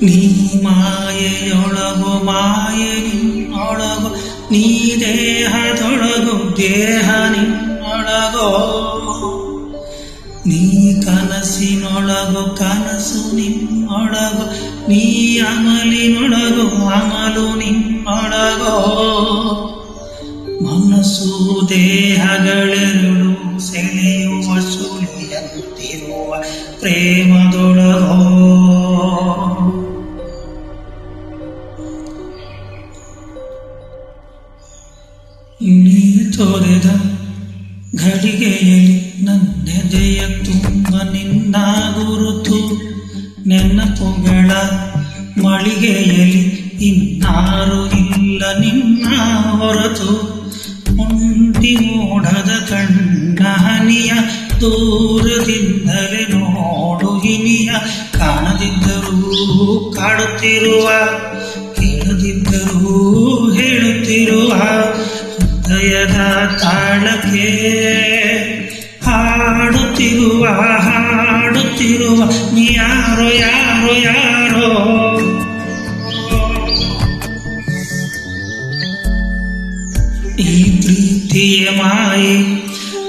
ನೀ ಮಾಯೆಯೊಳಗು ಮಾಯೆ ನಿನ್ನೊಳಗು, ನೀ ದೇಹದೊಳಗು ದೇಹ ನಿನ್ನೊಳಗೋ, ನೀ ಕನಸಿನೊಳಗು ಕನಸು ನಿನ್ನೊಳಗು, ನೀ ಅಮಲಿನೊಳಗು ಅಮಲು ನಿನ್ನೊಳಗೋ. ಮನಸ್ಸು ದೇಹಗಳೆರಡು ಸೆಳೆಯುವ ಸುಳಿಯಂತಿರುವ ಪ್ರೇಮದೊಳಗೋ. ನೀ ತೋರೆದ ಘಳಿಗೆಯಲ್ಲಿ ನನ್ನೆದೆಯ ತುಂಬ ನಿನ್ನ ಗುರುತು, ನೆನಪುಗಳ ಮಳಿಗೆಯಲ್ಲಿ ಇನ್ನಾರು ಇಲ್ಲ ನಿನ್ನ ಹೊರತು. ಒಂಟಿ ಮೋಡದ ಕಣ್ಣ ಹನಿಯ ದೂರದಿಂದಲೇ ನೋಡು ಹಿನಿಯ, ಕಾಣದಿದ್ದರೂ ಕಾಡುತ್ತಿರುವ, ಕೇಳದಿದ್ದರೂ ಹೇಳುತ್ತಿರುವ ಹೃದಯದ ತಾಳಕ್ಕೆ ಹಾಡುತ್ತಿರುವ ನೀ ಯಾರೋ ಯಾರೋ ಯಾರೋ. ಈ ಪ್ರೀತಿಯ ಮಾಯೆ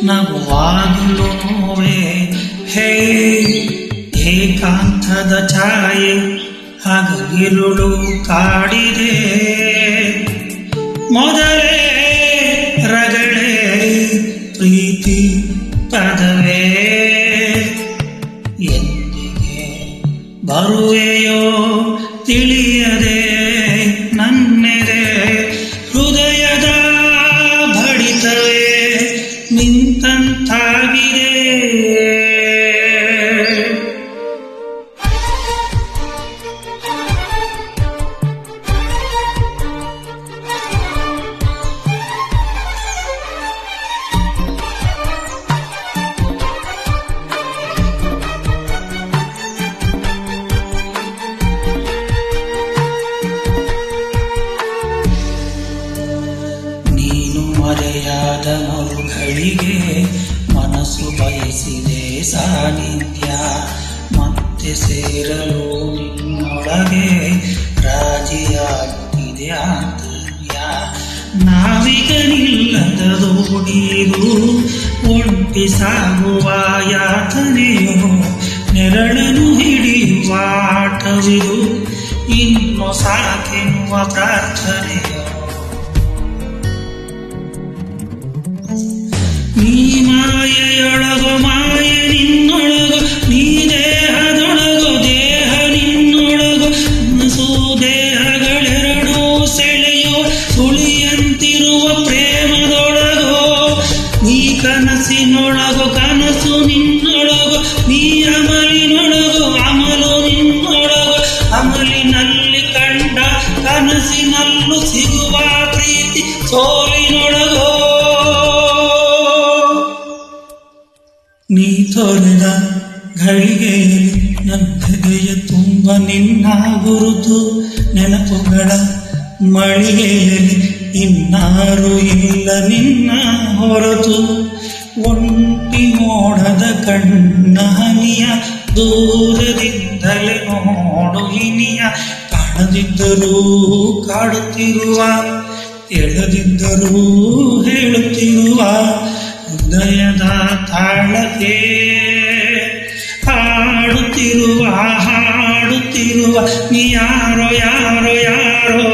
ನಗುವಾಗಲು ನೋವೆ, ಹೇ ಏಕಾಂತದ ಛಾಯೆ ಹಗಲಿರುಳು ಕಾಡಿದೆ. ಮೊದಲೇ ರಗಳೆ ಪ್ರೀತಿ ಪದವೇ, ಎಂದಿಗೆ ಬರುವೆಯೋ ತಿಳಿಯದೆ ನನ್ನೆದೆ. ಹೃದಯದ ಬಡಿತವೇ ನಿಂತಂತಾಗಿದೆ. ಮರೆಯಾದ ಮರುಗಳಿಗೆ ಮನಸ್ಸು ಬಯಸಿದೆ ಸಾನ್ನಿಧ್ಯ, ಮತ್ತೆ ಸೇರಲು ನಿನ್ನೊಳಗೆ ರಾಜಿಯಾಗುತ್ತಿದೆ ಆಂತರ್ಯ. ನಾವೀಗ ನಿಲ್ಲದ ದೋಣಿದು ಒಂಟಿ ಸಾಗುವ ಯಾತನೆಯೋ, ನೆರಳನ್ನು ಹಿಡಿಯುವ ಆಟವಿದು ಇನ್ನು ಸಾಕೆನ್ನುವ ಪ್ರಾರ್ಥನೆಯೋ. ನೀ ಮಾಯೆಯೊಳಗು ಮಾಯೆ ನಿನ್ನೊಳಗು, ನೀ ದೇಹದೊಳಗು ದೇಹ ನಿನ್ನೊಳಗು, ಮನಸ್ಸು ದೇಹಗಳೆರಡೂ ಸೆಳೆಯುವ ಸುಳಿಯಂತಿರುವ ಪ್ರೇಮದೊಳಗೋ. ನೀ ಕನಸಿನೊಳಗು ಕನಸು ನಿನ್ನೊಳಗು, ನೀ ಅಮಲಿನೊಳಗು ಅಮಲು ನಿನ್ನೊಳಗು, ಅಮಲಿನಲ್ಲಿ ಕಂಡ ಕನಸಿನಲ್ಲೂ ಸಿಗುವ ಪ್ರೀತಿ ಸೋಲಿನೊಳಗೋ. ನೀ ತೋರಿದ ಘಳಿಗೆಯಲ್ಲಿ ನನ್ನೆದೆಯ ತುಂಬ ನಿನ್ನ ಗುರುತು, ನೆನಪುಗಳ ಮಳಿಗೆಯಲ್ಲಿ ಇನ್ನಾರು ಇಲ್ಲ ನಿನ್ನ ಹೊರತು. ಒಂಟಿ ಮೋಡದ ಕಣ್ಣ ಹನಿಯ ದೂರದಿಂದಲೇ ನೋಡು ಹಿನಿಯ, ಕಾಣದಿದ್ದರೂ ಕಾಡುತ್ತಿರುವ, ಎಳದಿದ್ದರೂ ಹೇಳುತ್ತಿರುವ ಹೃದಯದ ತಾಳಕ್ಕೆ ಹಾಡುತ್ತಿರುವ ನೀ ಯಾರೋ ಯಾರೋ ಯಾರೋ.